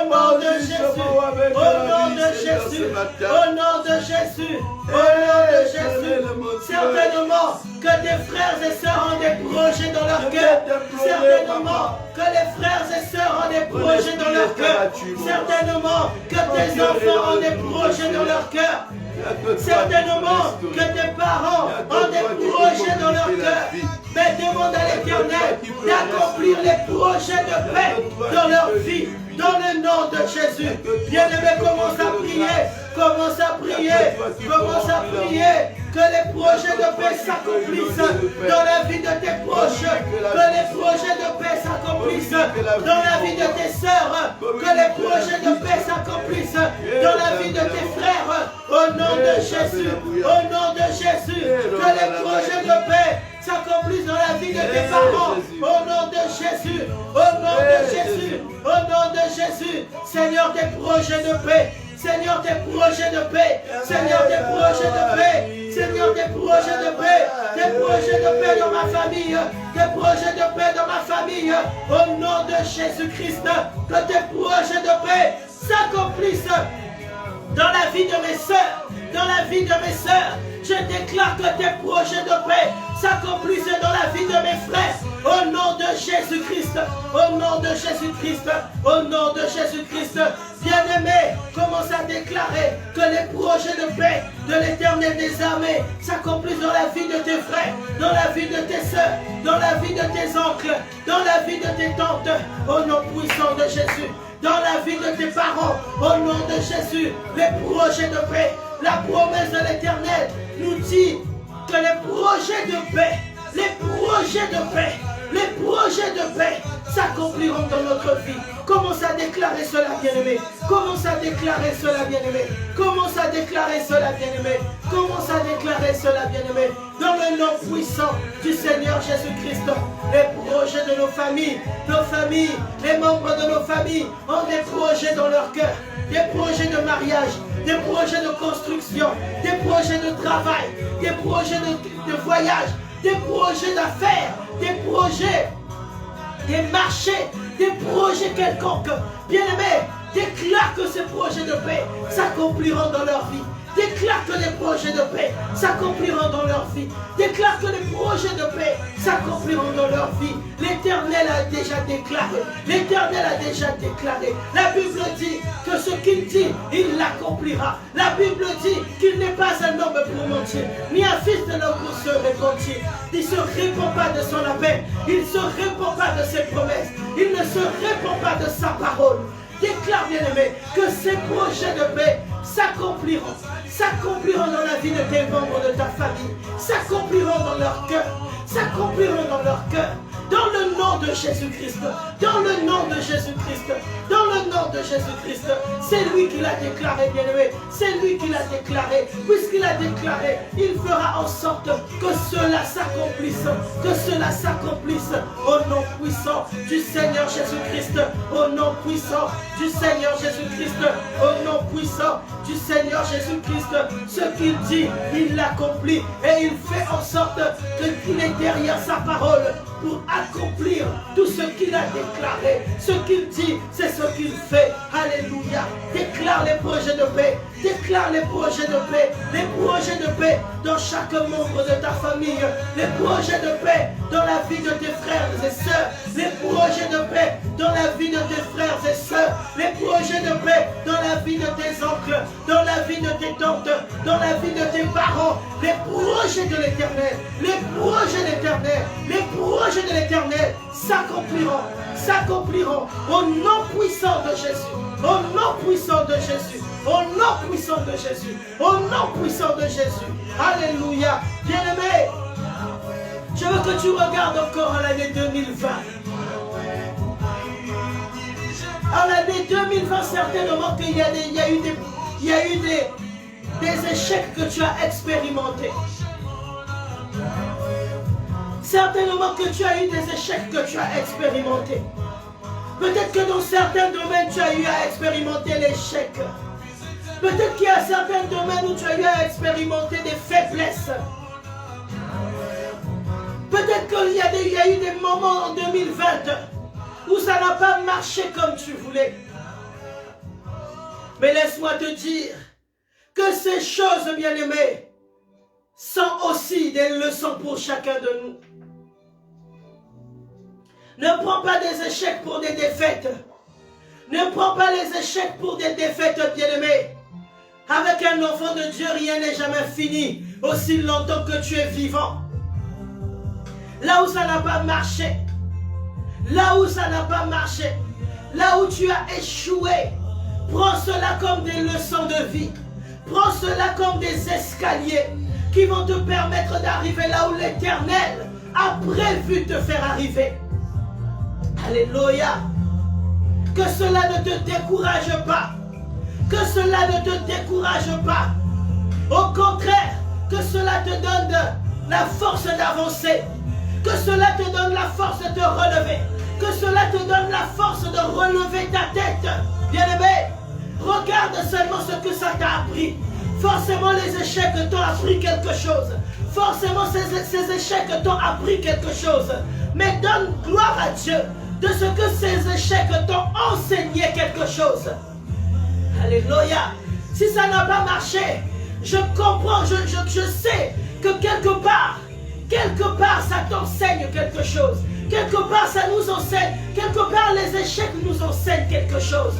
nom de Jésus. Au nom de Jésus. Au nom de Jésus. Au nom de Jésus. Certainement que tes frères et sœurs ont des projets dans leur cœur. Certainement que les frères et sœurs ont des projets dans leur cœur. Certainement que tes enfants ont des projets dans leur cœur. Certainement que tes parents ont des projets dans leur cœur. Mais demande à l'Éternel d'accomplir les projets de paix dans leur vie. Dans le nom de Jésus. Bien-aimé, commence à prier. Commence à prier. Commence à prier. Que les projets de paix s'accomplissent dans la vie de tes proches. dans la vie de tes sœurs, que les projets de paix s'accomplissent dans la vie de tes frères, au nom de Jésus, au nom de Jésus, que les projets de paix s'accomplissent dans la vie de tes parents, au nom de Jésus, au nom de Jésus, au nom de Jésus. Seigneur, tes projets de paix, Seigneur, tes projets de paix, Seigneur, tes projets de paix, Seigneur, tes projets de paix, tes projets de paix dans ma famille, tes projets de paix dans ma famille, au nom de Jésus-Christ, que tes projets de paix s'accomplissent dans la vie de mes sœurs, dans la vie de mes sœurs. Je déclare que tes projets de paix s'accomplissent dans la vie de mes frères. Au nom de Jésus-Christ, au nom de Jésus-Christ, au nom de Jésus-Christ. Bien-aimé, commence à déclarer que les projets de paix de l'Éternel des armées s'accomplissent dans la vie de tes frères, dans la vie de tes sœurs, dans la vie de tes oncles, dans la vie de tes tantes. Au nom puissant de Jésus. Dans la vie de tes parents, au nom de Jésus, les projets de paix, la promesse de l'Éternel nous dit que les projets de paix, les projets de paix, les projets de paix s'accompliront dans notre vie. Commence à déclarer cela, bien-aimé. Commence à déclarer cela, bien-aimé. Commence à déclarer cela, bien-aimé. Commence à déclarer cela, bien-aimé. Dans le nom puissant du Seigneur Jésus-Christ, les projets de nos familles, les membres de nos familles ont des projets dans leur cœur, des projets de mariage, des projets de construction, des projets de travail, des projets de voyage, des projets d'affaires, des projets, des marchés, des projets quelconques. Bien-aimés, déclare que ces projets de paix s'accompliront dans leur vie. Déclare que les projets de paix s'accompliront dans leur vie. Déclare que les projets de paix s'accompliront dans leur vie. L'Éternel a déjà déclaré. L'Éternel a déjà déclaré. La Bible dit que ce qu'il dit, il l'accomplira. La Bible dit qu'il n'est pas un homme pour mentir, ni un fils de l'homme pour se repentir. Il ne se répand pas de son appel. Il ne se répand pas de ses promesses. Il ne se répand pas de sa parole. Déclare, bien-aimé, que ces projets de paix s'accompliront. S'accompliront dans la vie de tes membres de ta famille. S'accompliront dans leur cœur. S'accompliront dans leur cœur. Dans le nom de Jésus-Christ. Dans le nom de Jésus-Christ. Dans le nom de Jésus-Christ. C'est lui qui l'a déclaré, bien-aimé. C'est lui qui l'a déclaré. Puisqu'il a déclaré, il fera en sorte que cela s'accomplisse. Que cela s'accomplisse. Au nom puissant du Seigneur Jésus-Christ. Au nom puissant du Seigneur Jésus-Christ. Au nom puissant du Seigneur Jésus-Christ. Ce qu'il dit, il l'accomplit. Et il fait en sorte qu'il est derrière sa parole pour accomplir tout ce qu'il a déclaré. Ce qu'il dit, c'est ce qu'il fait. Alléluia. Déclare les projets de paix. Déclare les projets de paix. Les projets de paix dans chaque membre de ta famille. Les projets de paix dans la vie de tes frères et sœurs. Les projets de paix dans la vie de tes frères et sœurs. Les projets de paix dans la vie de tes oncles. Dans la vie de tes tantes. Dans la vie de tes parents. Les projets de l'Éternel. Les projets de l'Éternel. Les projets de l'Éternel s'accompliront. S'accompliront au nom puissant de Jésus. Au nom puissant de Jésus. Au nom puissant de Jésus. Au nom puissant de Jésus. Alléluia. Bien-aimé, je veux que tu regardes encore à l'année 2020. À l'année 2020, certainement qu'il y a eu des échecs que tu as expérimentés. Certainement que tu as eu des échecs que tu as expérimentés. Peut-être que dans certains domaines, tu as eu à expérimenter l'échec. Peut-être qu'il y a certains domaines où tu as eu à expérimenter des faiblesses. Peut-être qu'il y a eu des moments en 2020 où ça n'a pas marché comme tu voulais. Mais laisse-moi te dire que ces choses, bien-aimées, sont aussi des leçons pour chacun de nous. Ne prends pas des échecs pour des défaites. Ne prends pas les échecs pour des défaites, bien-aimés. Avec un enfant de Dieu, rien n'est jamais fini, aussi longtemps que tu es vivant. Là où ça n'a pas marché, là où ça n'a pas marché, là où tu as échoué, prends cela comme des leçons de vie. Prends cela comme des escaliers qui vont te permettre d'arriver là où l'Éternel a prévu te faire arriver. Alléluia. Que cela ne te décourage pas. Que cela ne te décourage pas. Au contraire, que cela te donne la force d'avancer. Que cela te donne la force de te relever. Que cela te donne la force de relever ta tête. Bien-aimé, regarde seulement ce que ça t'a appris. Forcément, les échecs t'ont appris quelque chose. Forcément, ces échecs t'ont appris quelque chose. Mais donne gloire à Dieu de ce que ces échecs t'ont enseigné quelque chose. Alléluia. Si ça n'a pas marché, je comprends, je sais que quelque part, ça t'enseigne quelque chose. Quelque part, ça nous enseigne. Quelque part, les échecs nous enseignent quelque chose.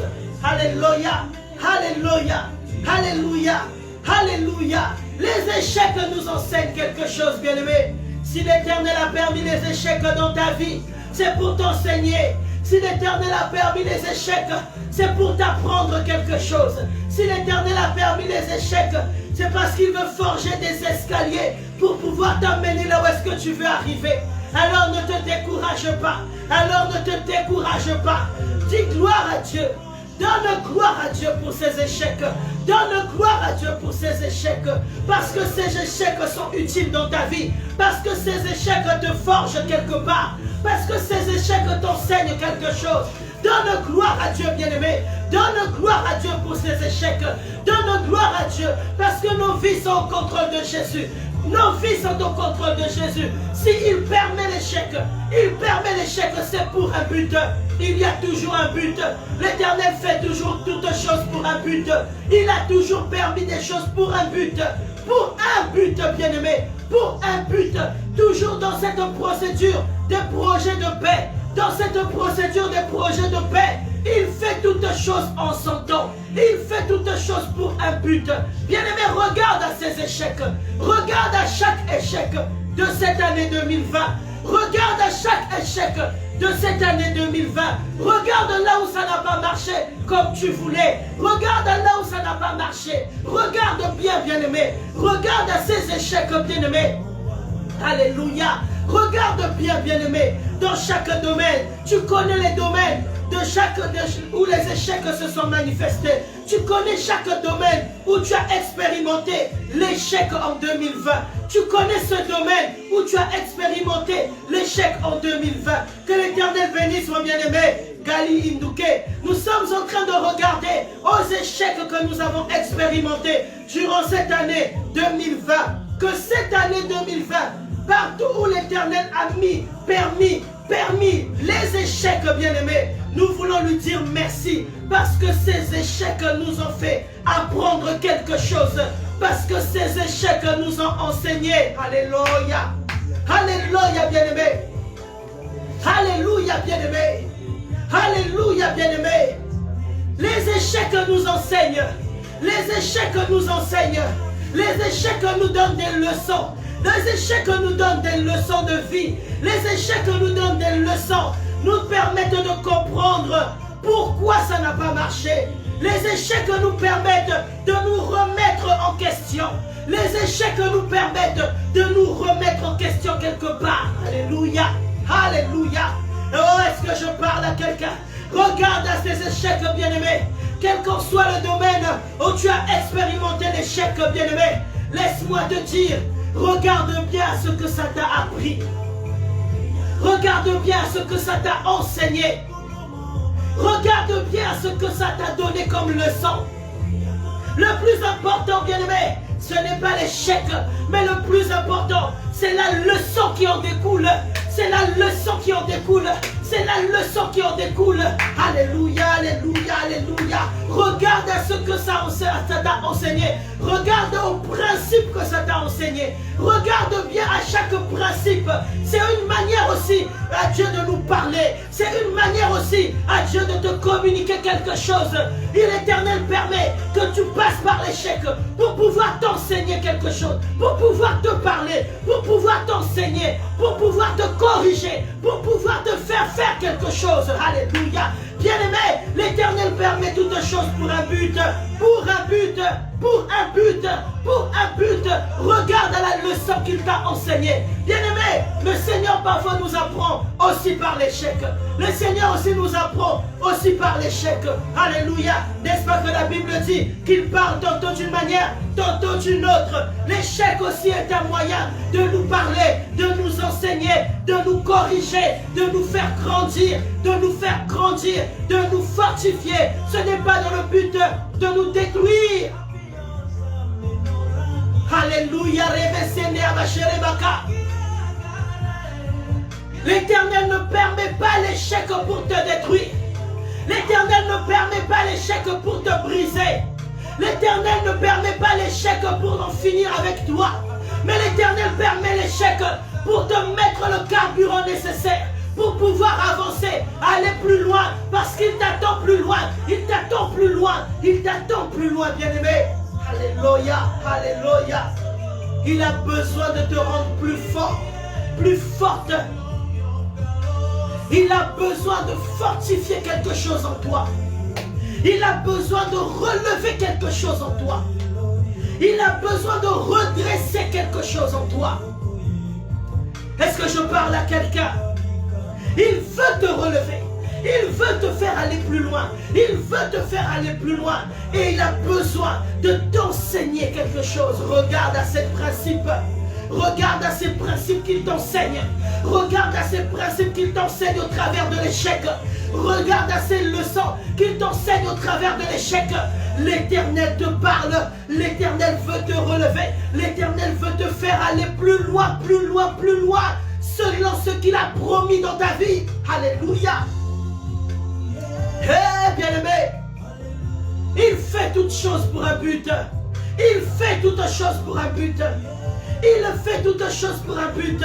Alléluia. Alléluia. Alléluia. Alléluia. Les échecs nous enseignent quelque chose, bien-aimé. Si l'Éternel a permis les échecs dans ta vie, c'est pour t'enseigner. Si l'Éternel a permis les échecs, c'est pour t'apprendre quelque chose. Si l'Éternel a permis les échecs, c'est parce qu'il veut forger des escaliers pour pouvoir t'amener là où est-ce que tu veux arriver. Alors ne te décourage pas. Alors ne te décourage pas. Dis gloire à Dieu. Donne gloire à Dieu pour ces échecs. Donne gloire à Dieu pour ces échecs. Parce que ces échecs sont utiles dans ta vie. Parce que ces échecs te forgent quelque part. Parce que ces échecs t'enseignent quelque chose. Donne gloire à Dieu, bien-aimé. Donne gloire à Dieu pour ces échecs. Donne gloire à Dieu. Parce que nos vies sont au contrôle de Jésus. Nos vies sont au contrôle de Jésus. S'il permet l'échec, c'est pour un but. Il y a toujours un but. L'Éternel fait toujours toutes choses pour un but. Il a toujours permis des choses pour un but. Pour un but, bien-aimé. Pour un but. Toujours dans cette procédure des projets de paix. Dans cette procédure des projets de paix. Il fait toutes choses en son temps. Il fait toutes choses pour un but. Bien-aimé, regarde à ces échecs. Regarde à chaque échec de cette année 2020. Regarde à chaque échec de cette année 2020. Regarde là où ça n'a pas marché comme tu voulais. Regarde là où ça n'a pas marché. Regarde bien, bien-aimé. Regarde à ces échecs, bien-aimé. Alléluia. Regarde bien, bien-aimé. Dans chaque domaine, tu connais les domaines où les échecs se sont manifestés. Tu connais chaque domaine où tu as expérimenté l'échec en 2020. Tu connais ce domaine où tu as expérimenté l'échec en 2020. Que l'Éternel bénisse, mon bien-aimé Gali Indouké. Nous sommes en train de regarder aux échecs que nous avons expérimentés durant cette année 2020. Que cette année 2020, partout où l'Éternel a permis les échecs, bien-aimés, nous voulons lui dire merci parce que ces échecs nous ont fait apprendre quelque chose, parce que ces échecs nous ont enseigné. Alléluia. Alléluia, bien-aimé. Alléluia, bien-aimé. Alléluia, bien-aimé. Les échecs nous enseignent. Les échecs nous enseignent. Les échecs nous donnent des leçons. Les échecs nous donnent des leçons de vie. Les échecs nous donnent des leçons. Nous permettent de comprendre pourquoi ça n'a pas marché. Les échecs nous permettent de nous remettre en question. Les échecs nous permettent de nous remettre en question quelque part. Alléluia. Alléluia. Oh, est-ce que je parle à quelqu'un? Regarde à ces échecs, bien-aimés. Quel qu'en soit le domaine où tu as expérimenté l'échec, bien-aimé, laisse-moi te dire, regarde bien ce que ça t'a appris. Regarde bien ce que ça t'a enseigné. Regarde bien ce que ça t'a donné comme leçon. Le plus important, bien-aimé, ce n'est pas l'échec, mais le plus important, c'est la leçon qui en découle. C'est la leçon qui en découle. C'est la leçon qui en découle. Alléluia, alléluia, alléluia. Regarde à ce que ça t'a enseigné. Regarde au principe que ça t'a enseigné. Regarde bien à chaque principe. C'est une manière aussi à Dieu de nous parler. C'est une manière aussi à Dieu de te communiquer quelque chose. Et l'Éternel permet que tu passes par l'échec pour pouvoir t'enseigner quelque chose, pour pouvoir te parler, pour pouvoir t'enseigner, pour pouvoir te corriger, pour pouvoir te faire quelque chose. Alléluia. Bien-aimé, l'Éternel permet toutes choses pour un but. Pour un but. Pour un but. Pour un but. Regarde à la leçon qu'il t'a enseignée. Bien-aimé, Bien-aimé, le Seigneur parfois nous apprend aussi par l'échec. Le Seigneur aussi nous apprend aussi par l'échec. Alléluia. N'est-ce pas que la Bible dit qu'il parle tantôt d'une manière, tantôt d'une autre. L'échec aussi est un moyen de nous parler, de nous enseigner, de nous corriger, de nous faire grandir, de nous faire grandir, de nous fortifier. Ce n'est pas dans le but de nous détruire. Alléluia. L'Éternel ne permet pas l'échec pour te détruire. L'Éternel ne permet pas l'échec pour te briser. L'Éternel ne permet pas l'échec pour en finir avec toi. Mais l'Éternel permet l'échec pour te mettre le carburant nécessaire pour pouvoir avancer, aller plus loin, parce qu'il t'attend plus loin. Il t'attend plus loin. Il t'attend plus loin, bien-aimé. Alléluia, alléluia. Il a besoin de te rendre plus fort, plus forte. Il a besoin de fortifier quelque chose en toi. Il a besoin de relever quelque chose en toi. Il a besoin de redresser quelque chose en toi. Est-ce que je parle à quelqu'un? Il veut te relever. Il veut te faire aller plus loin. Il veut te faire aller plus loin. Et il a besoin de t'enseigner quelque chose. Regarde à ces principes. Regarde à ces principes qu'il t'enseigne. Regarde à ces principes qu'il t'enseigne au travers de l'échec. Regarde à ces leçons qu'il t'enseigne au travers de l'échec. L'Éternel te parle. L'Éternel veut te relever. L'Éternel veut te faire aller plus loin, plus loin, plus loin. Selon ce qu'il a promis dans ta vie. Alléluia. Hé, bien-aimé, il fait toutes choses pour un but. Il fait toutes choses pour un but. Il fait toutes choses pour un but.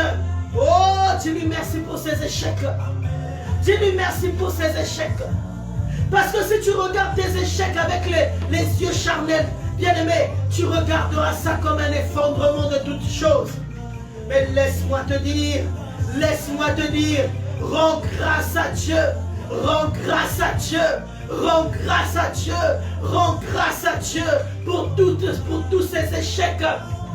Oh, dis-lui merci pour ses échecs. Dis-lui merci pour ses échecs. Parce que si tu regardes tes échecs avec les yeux charnels, bien-aimé, tu regarderas ça comme un effondrement de toutes choses. Mais laisse-moi te dire, rends grâce à Dieu. Rends grâce à Dieu, rends grâce à Dieu, rends grâce à Dieu pour tous ces échecs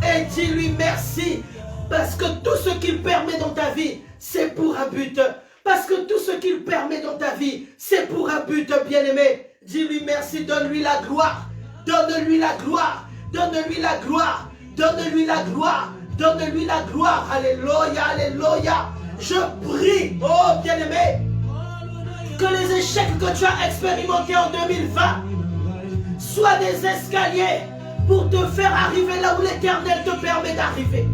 et dis-lui merci parce que tout ce qu'il permet dans ta vie, c'est pour un but. Parce que tout ce qu'il permet dans ta vie, c'est pour un but, bien-aimé. Dis-lui merci, donne-lui la gloire, donne-lui la gloire, donne-lui la gloire, donne-lui la gloire, donne-lui la gloire. Alléluia, alléluia. Je prie, oh bien-aimé, que les échecs que tu as expérimentés en 2020 soient des escaliers pour te faire arriver là où l'Éternel te permet d'arriver.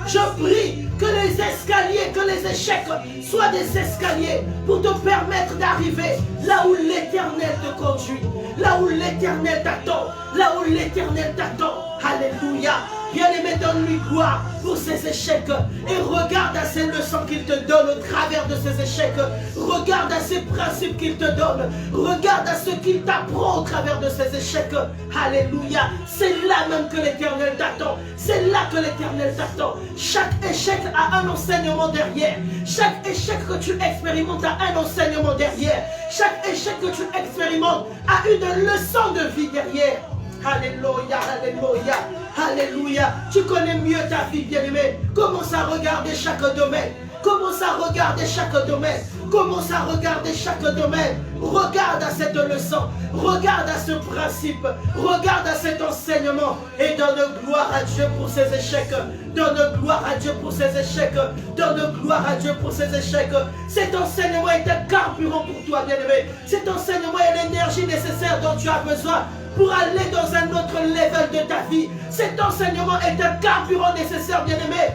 Je prie que les escaliers, que les échecs soient des escaliers pour te permettre d'arriver là où l'Éternel te conduit, là où l'Éternel t'attend, là où l'Éternel t'attend. Alléluia. Bien-aimé, donne-lui gloire pour ses échecs et regarde à ces leçons qu'il te donne au travers de ces échecs. Regarde à ces principes qu'il te donne. Regarde à ce qu'il t'apprend au travers de ces échecs. Alléluia. C'est là même que l'Éternel t'attend. C'est là que l'Éternel t'attend. Chaque échec a un enseignement derrière. Chaque échec que tu expérimentes a un enseignement derrière. Chaque échec que tu expérimentes a une leçon de vie derrière. Alléluia, alléluia, alléluia. Tu connais mieux ta vie, bien-aimé. Commence à regarder chaque domaine. Commence à regarder chaque domaine. Commence à regarder chaque domaine. Regarde à cette leçon. Regarde à ce principe. Regarde à cet enseignement. Et donne gloire à Dieu pour ses échecs. Donne gloire à Dieu pour ses échecs. Donne gloire à Dieu pour ses échecs. Cet enseignement est un carburant pour toi, bien-aimé. Cet enseignement est l'énergie nécessaire dont tu as besoin pour aller dans un autre level de ta vie. Cet enseignement est un carburant nécessaire, bien-aimé,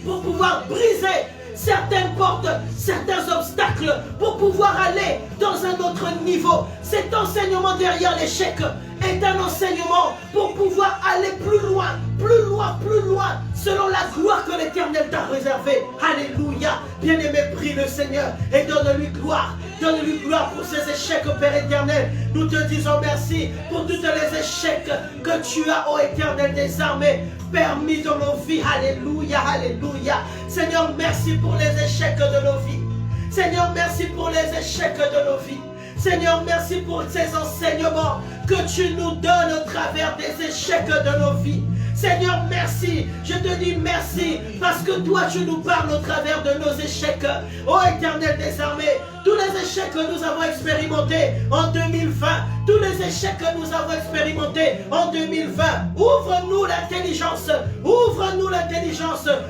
pour pouvoir briser certaines portes, certains obstacles, pour pouvoir aller dans un autre niveau. Cet enseignement derrière l'échec est un enseignement pour pouvoir aller plus loin, plus loin, plus loin, selon la gloire que l'Éternel t'a réservée. Alléluia. Bien-aimé, prie le Seigneur et donne-lui gloire. Donne-lui gloire pour ces échecs, Père éternel. Nous te disons merci pour tous les échecs que tu as, ô Éternel des armées, permis dans nos vies. Alléluia, alléluia. Seigneur, merci pour les échecs de nos vies. Seigneur, merci pour les échecs de nos vies. Seigneur, merci pour ces enseignements que tu nous donnes au travers des échecs de nos vies. Seigneur, merci. Je te dis merci parce que toi, tu nous parles au travers de nos échecs. Ô Éternel des armées, tous les échecs que nous avons expérimentés en 2020, tous les échecs que nous avons expérimentés en 2020, ouvre-nous l'intelligence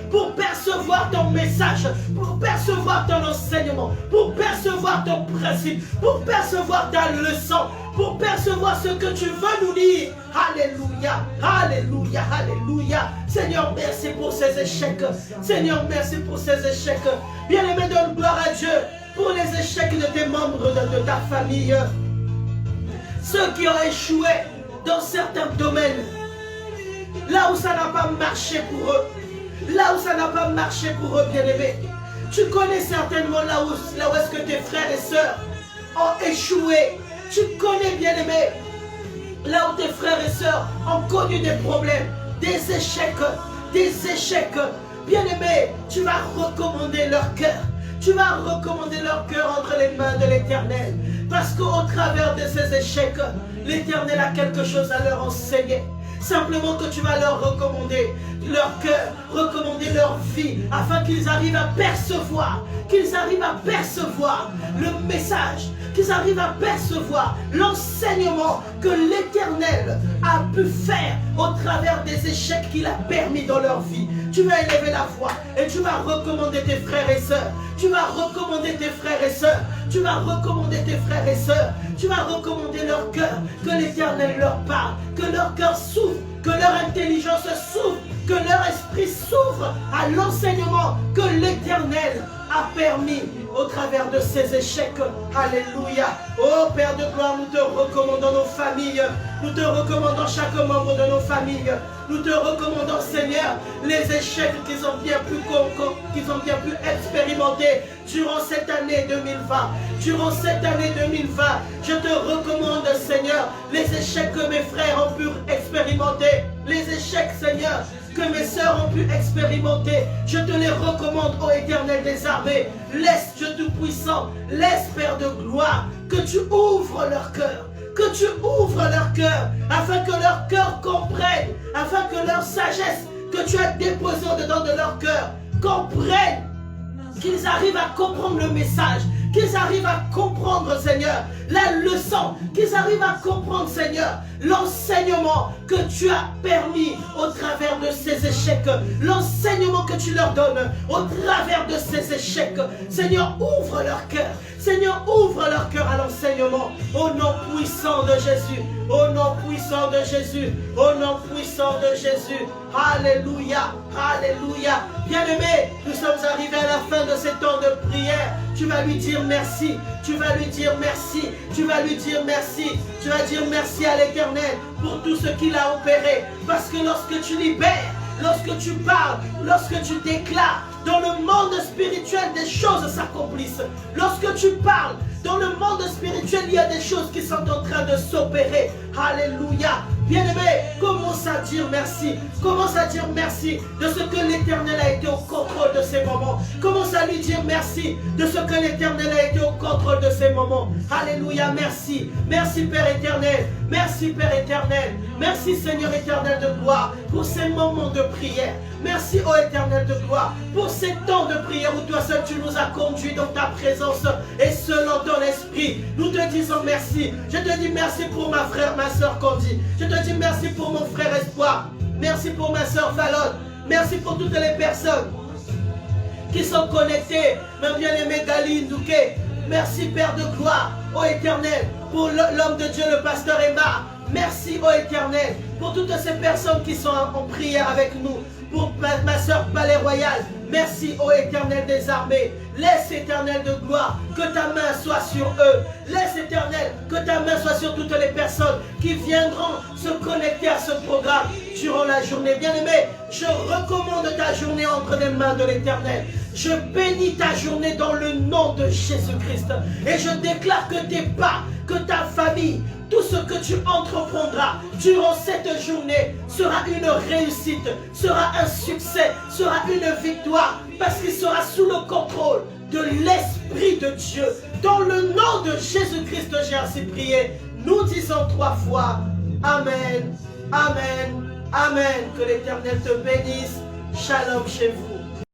pour percevoir ton message, pour percevoir ton enseignement, pour percevoir ton principe, pour percevoir ta leçon, pour percevoir ce que tu veux nous dire. Alléluia, alléluia, alléluia. Seigneur, merci pour ces échecs. Seigneur, merci pour ces échecs. Bien-aimé, donne gloire à Dieu pour les échecs de tes membres de ta famille. Ceux qui ont échoué dans certains domaines, là où ça n'a pas marché pour eux, là où ça n'a pas marché pour eux, bien-aimés. Tu connais certainement là où est-ce que tes frères et sœurs ont échoué. Tu connais, bien-aimés, là où tes frères et sœurs ont connu des problèmes, des échecs. Bien-aimés, tu vas recommander leur cœur. Tu vas recommander leur cœur entre les mains de l'Éternel. Parce qu'au travers de ces échecs, l'Éternel a quelque chose à leur enseigner. Simplement que tu vas leur recommander leur cœur, recommander leur vie, afin qu'ils arrivent à percevoir, le message, qu'ils arrivent à percevoir l'enseignement que l'Éternel a pu faire au travers des échecs qu'il a permis dans leur vie. Tu vas élever la voix et tu vas recommander tes frères et sœurs. Tu vas recommander tes frères et sœurs. Tu vas recommander tes frères et sœurs. Tu vas recommander leur cœur, que l'Éternel leur parle, que leur cœur s'ouvre, que leur intelligence s'ouvre, que leur esprit s'ouvre à l'enseignement que l'Éternel a permis au travers de ces échecs. Alléluia. Oh Père de gloire, nous te recommandons nos familles. Nous te recommandons chaque membre de nos familles. Nous te recommandons, Seigneur, les échecs qu'ils ont bien pu expérimenter durant cette année 2020. Durant cette année 2020, je te recommande, Seigneur, les échecs que mes frères ont pu expérimenter. Les échecs, Seigneur, que mes sœurs ont pu expérimenter. Je te les recommande, ô Éternel des armées. Laisse Dieu Tout-Puissant, laisse Père de gloire, que tu ouvres leur cœur. Que tu ouvres leur cœur, afin que leur cœur comprenne, afin que leur sagesse que tu as déposée dedans de leur cœur comprenne, qu'ils arrivent à comprendre le message, qu'ils arrivent à comprendre, Seigneur, la leçon, qu'ils arrivent à comprendre, Seigneur, l'enseignement que tu as permis au travers de ces échecs, l'enseignement que tu leur donnes au travers de ces échecs. Seigneur, ouvre leur cœur. Seigneur, ouvre leur cœur à l'enseignement. Au nom puissant de Jésus. Au nom puissant de Jésus. Au nom puissant de Jésus. Alléluia. Alléluia. Bien-aimé, nous sommes arrivés à la fin de ce temps de prière. Tu vas lui dire merci. Tu vas lui dire merci. Tu vas lui dire merci. Tu vas dire merci à l'Éternel pour tout ce qu'il a opéré. Parce que lorsque tu libères, lorsque tu parles, lorsque tu déclares, dans le monde spirituel, des choses s'accomplissent. Lorsque tu parles, dans le monde spirituel, il y a des choses qui sont en train de s'opérer. Alléluia. Bien-aimé, commence à dire merci. Commence à dire merci de ce que l'Éternel a été au contrôle de ces moments. Commence à lui dire merci de ce que l'Éternel a été au contrôle de ces moments. Alléluia, merci. Merci Père éternel. Merci Père éternel. Merci Seigneur éternel de gloire pour ces moments de prière. Merci ô Éternel de gloire pour ces temps de prière où toi seul tu nous as conduits dans ta présence et selon ton esprit. Nous te disons merci. Je te dis merci pour ma frère, ma soeur Candy. Je te dis merci pour mon frère Espoir. Merci pour ma soeur Fallon. Merci pour toutes les personnes qui sont connectées. Ma bien-aimée Gali Ndouké. Merci Père de gloire, ô Éternel, pour l'homme de Dieu, le pasteur Emma. Merci ô Éternel, pour toutes ces personnes qui sont en prière avec nous. Pour ma soeur Palais Royal, merci ô Éternel des armées. Laisse Éternel de gloire que ta main soit sur eux. Laisse Éternel que ta main soit sur toutes les personnes qui viendront se connecter à ce programme durant la journée. Bien-aimé, je recommande ta journée entre les mains de l'Éternel. Je bénis ta journée dans le nom de Jésus-Christ. Et je déclare que tes pas, que ta famille, tout ce que tu entreprendras durant cette journée sera une réussite, sera un succès, sera une victoire, parce qu'il sera sous le contrôle de l'Esprit de Dieu. Dans le nom de Jésus-Christ, j'ai ainsi prié. Nous disons 3 fois Amen, Amen Amen. Que l'Éternel te bénisse. Shalom chez vous.